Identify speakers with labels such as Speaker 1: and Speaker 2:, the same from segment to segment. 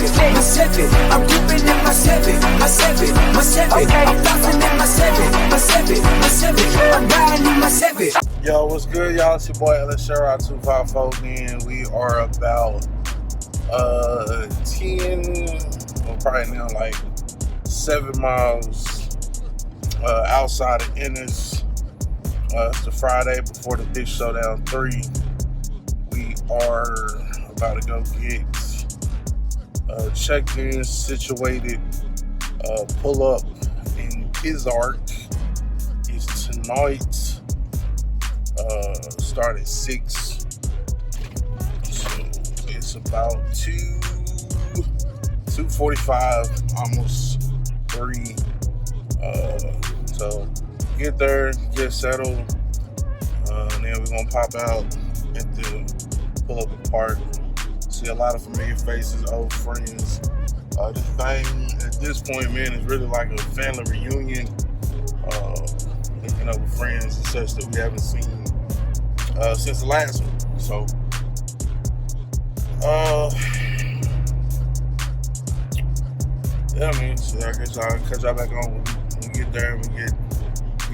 Speaker 1: my seven. I'm ripping in my seven, my seven, my seven. Okay. I'm bouncing in my seven, my seven, my seven. I'm riding in my seven.
Speaker 2: Yo, what's good, y'all? It's your boy LS Showdown 254 again. We are about probably now like 7 miles outside of Ennis. It's the Friday before the big Showdown 3. We are about to go get checked in, situated, pull up in Ozark. It's tonight. Start at 6. So it's about 2:45, almost 3. So get there, get settled, and then we're gonna pop out at the pull-up park. See a lot of familiar faces, old friends. This thing at this point, man, is really like a family reunion. Linking up with friends and such that we haven't seen since the last one. So, yeah, man. So I guess I'll catch y'all back on when we get there and we get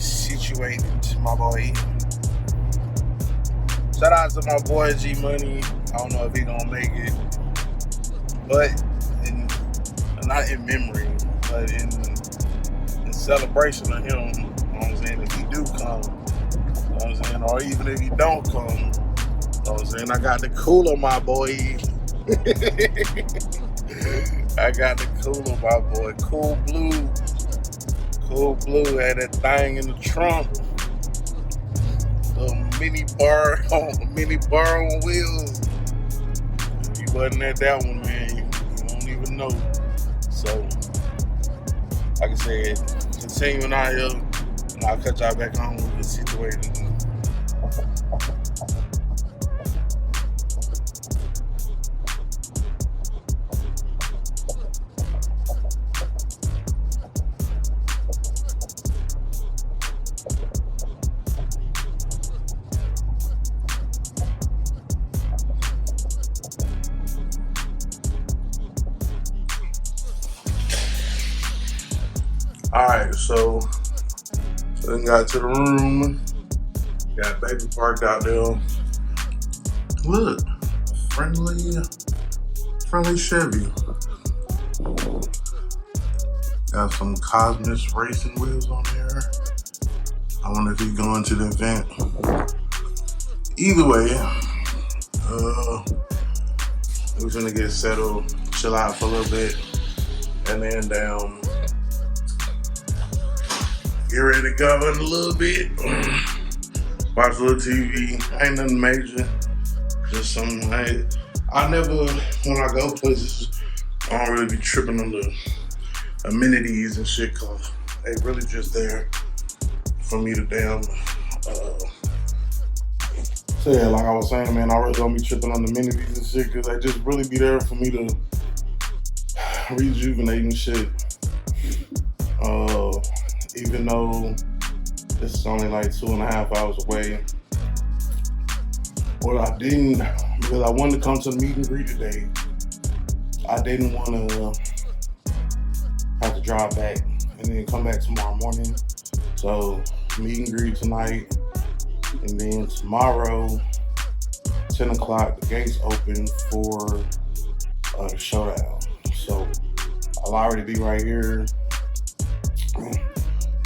Speaker 2: situated, my boy. Shout out to my boy G Money. I don't know if he gonna make it, but not in memory, but in celebration of him. You know what I'm saying? If he do come, you know what I'm saying, or even if he don't come, you know what I'm saying, I got the cooler, my boy. I got the cooler, my boy. Cool Blue had that thing in the trunk. Little mini bar on wheels. If you wasn't at that one, man, you don't even know. So, like I said, continuing out here, and I'll catch y'all back on when we get situated. Alright, so then got to the room, got baby parked out there. Look, friendly Chevy. Got some Cosmos racing wheels on there. I wonder if he's going to the event. Either way, we're gonna get settled, chill out for a little bit, and then get ready to go in a little bit. Watch a little TV. Ain't nothing major. Just something. I never, when I go places, I don't really be tripping on the amenities and shit, cause they really just there for me to so yeah, like I was saying, man, I really don't be tripping on the amenities and shit, cause they just really be there for me to rejuvenate and shit. Even though this is only like 2.5 hours away. What I didn't, because I wanted to come to the meet and greet today, I didn't want to have to drive back and then come back tomorrow morning. So meet and greet tonight, and then tomorrow, 10 o'clock, the gates open for the Showdown. So I'll already be right here,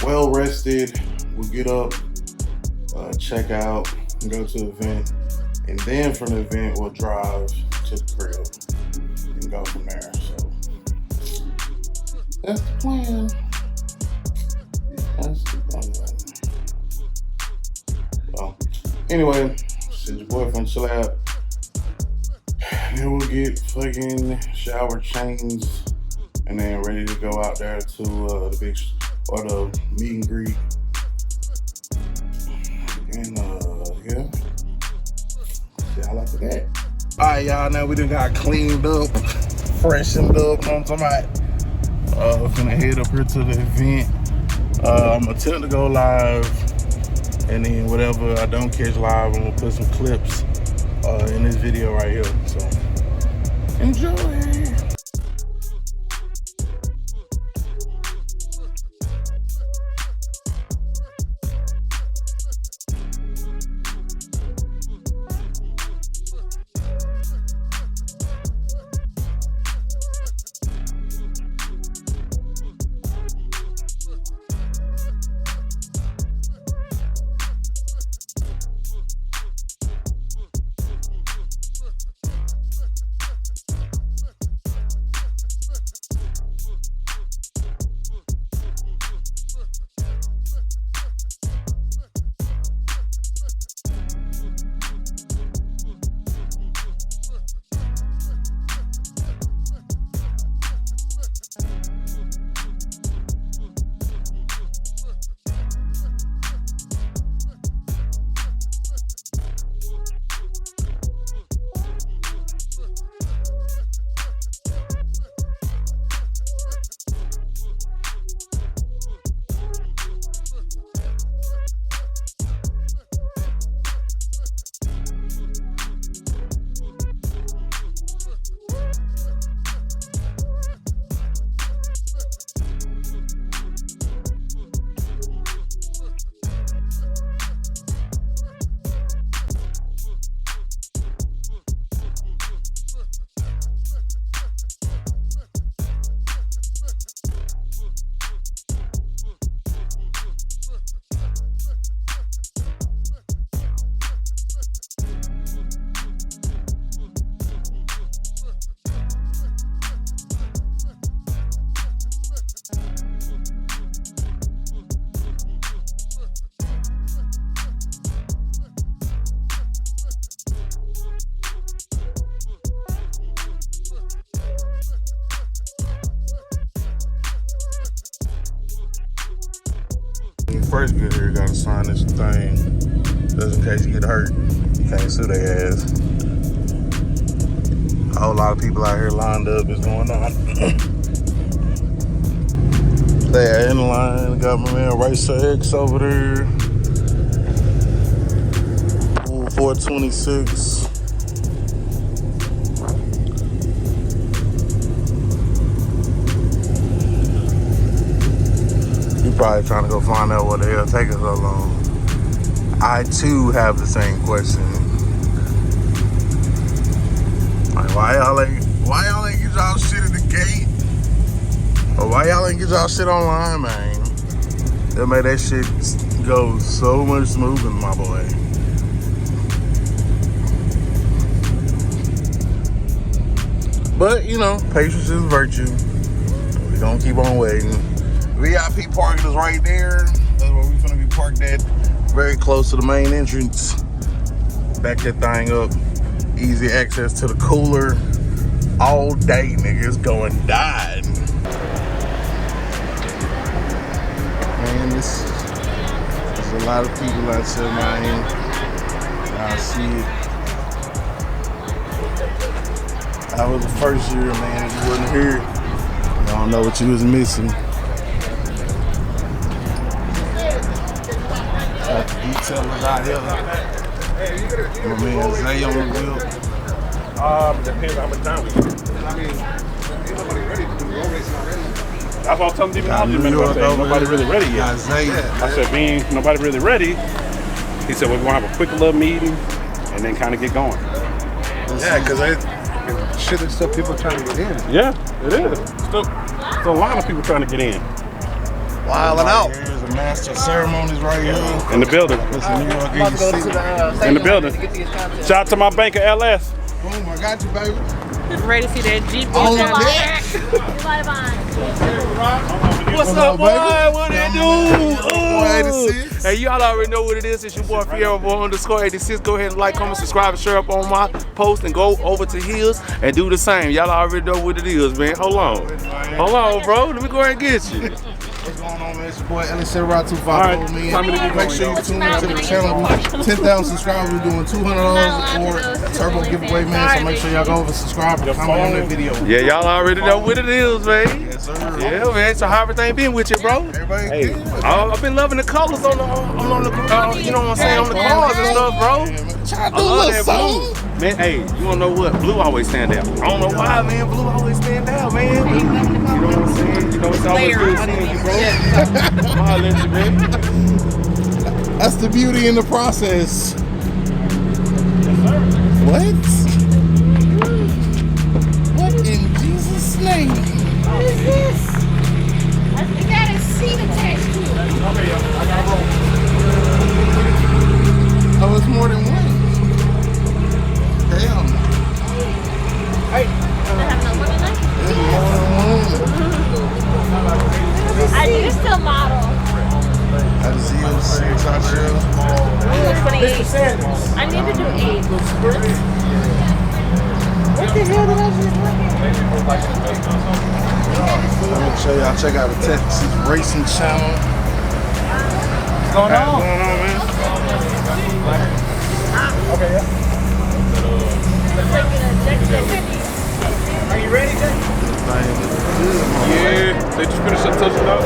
Speaker 2: well rested. We'll get up, check out, and go to the event. And then from the event, we'll drive to the crib and go from there. So that's the plan. So anyway, said your boyfriend chill out. Then we'll get fucking shower, changed, and then ready to go out there to the big the meet and greet. And yeah. See, I like that. Alright, y'all, now we done got cleaned up, freshened up, you know what I'm talking about? Finna head up here to the event. I'm attempting to go live, and then whatever I don't catch live, I'm gonna put some clips in this video right here. So enjoy. first get here, gotta sign this thing. Just in case you get hurt, you can't sue their ass. A whole lot of people out here lined up is going on. They are in line. Got my man Racer X over there. 426. You probably trying to go find out what the hell taking so long. I too have the same question. Like, why y'all ain't get y'all shit at the gate? Or why y'all ain't get y'all shit online, man? That made that shit go so much smoother, my boy. But, you know, patience is virtue. We gonna keep on waiting. VIP parking is right there. That's where we finna be parked at. Very close to the main entrance. Back that thing up. Easy access to the cooler. All day, niggas going die. Man, there's a lot of people out there, man. I see it. That was the first year, man. If you wasn't here, you don't know what you was missing. Got the detailers out here. My man Zay on the wheel.
Speaker 3: Depends how much time we get. I mean, ain't nobody ready to do road racing already. That's what I was telling even nobody really ready yet.
Speaker 2: I
Speaker 3: said, being nobody really ready, he said, we're going to have a quick little meeting and then kind of get going.
Speaker 4: Yeah, because shit, there's still people trying to get in.
Speaker 3: Yeah, it is. Still a lot of people trying to get in.
Speaker 4: Wilding out.
Speaker 2: Here's the master of ceremonies right here.
Speaker 3: In the building. In the building. Shout out to my banker, LS.
Speaker 2: Boom, I got you, baby.
Speaker 5: Ready to see that Jeep
Speaker 2: On
Speaker 5: down
Speaker 2: deck.
Speaker 6: What's up, boy? What it do?
Speaker 2: Boy, 86.
Speaker 6: Hey, y'all already know what it is. It's your boy Fiero_86. Go ahead and like, comment, subscribe, and share up on my post, and go over to his and do the same. Y'all already know what it is, man. Hold on, bro. Let me go ahead and get you.
Speaker 2: What's going on, man? It's your boy Ellis Rock 250, man.
Speaker 3: time to get
Speaker 2: Make sure you tune into the channel. 10,000 subscribers. We're doing $200 for a turbo giveaway, man. So make sure y'all go over, subscribe, and comment on that video.
Speaker 6: Yeah, y'all already know what it is, man.
Speaker 2: Yes, sir.
Speaker 6: Yeah, man. So how everything been with you, bro?
Speaker 2: Everybody good?
Speaker 6: I've been loving the colors on the you know what I'm saying, on the cars and stuff, bro.
Speaker 2: Try to
Speaker 6: I
Speaker 2: do a
Speaker 6: love
Speaker 2: little
Speaker 6: that blue.
Speaker 2: something.
Speaker 6: Man, hey, you wanna know what? Blue always stand out. I don't know why, man. Blue always stand out, man. You know what I'm saying? You know, it's always good seeing you, bro. I'll let you, man.
Speaker 2: That's the beauty in the process. What? What in Jesus' name?
Speaker 5: What is this? It got a seat attached to it.
Speaker 2: Oh, it's more than one. Damn.
Speaker 5: Hey.
Speaker 2: It's more than one.
Speaker 5: I do still model.
Speaker 2: That is Z06 out there.
Speaker 5: 28. I need to do 8. What the hell did I just look at?
Speaker 2: Let me show y'all. Check out the Texas Racing Channel.
Speaker 3: What's going on? Man? Okay, yeah.
Speaker 5: Are you ready, Jay?
Speaker 3: Yeah, they just finished up touching up.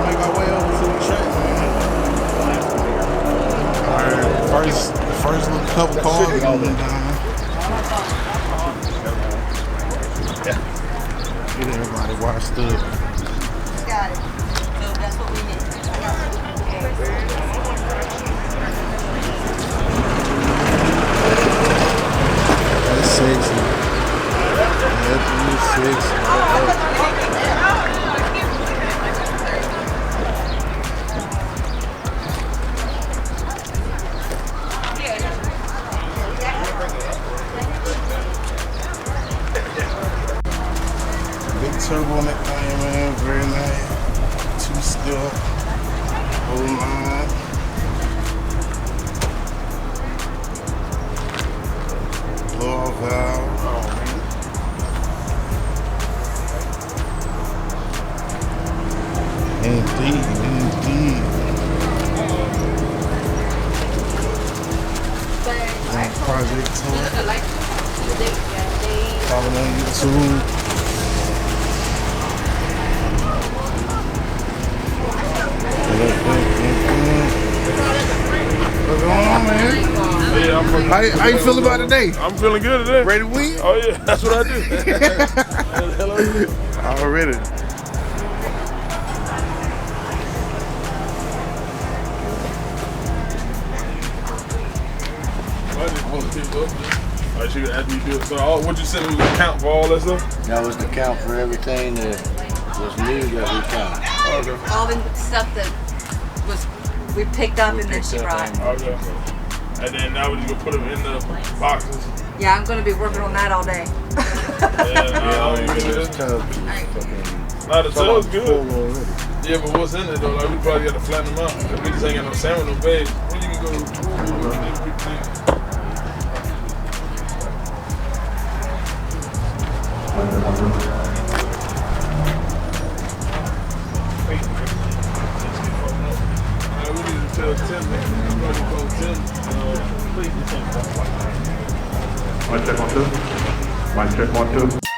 Speaker 2: Make our way over to the track, man. Alright, first little couple cars moving down. Get everybody washed up.
Speaker 7: Got it. So that's what we need.
Speaker 2: That's sexy. That's really sexy. Big turbo on that thing, man. Very nice. 2-step. Whole line. valve. Indeed. Project tour. Follow me on YouTube. What's going on, man?
Speaker 3: Yeah,
Speaker 2: How you feeling about today?
Speaker 3: I'm feeling good today.
Speaker 2: Ready to win?
Speaker 3: Oh yeah, that's what I do.
Speaker 2: Already.
Speaker 3: Alright, you after you do it. So what you said was the count for all that stuff?
Speaker 8: That was the count for everything that was new that we counted.
Speaker 3: Okay.
Speaker 7: All the stuff that we picked up and then she brought.
Speaker 3: Okay. And then now we're just gonna put them in the boxes.
Speaker 7: Yeah, I'm gonna be working on that all day.
Speaker 3: Nah, the tail's good. Yeah, but what's in it though? Like we probably gotta flatten them out. We just ain't got no salmon, no bags. When you can go
Speaker 9: Mic check 1 2. Mic check 1 2.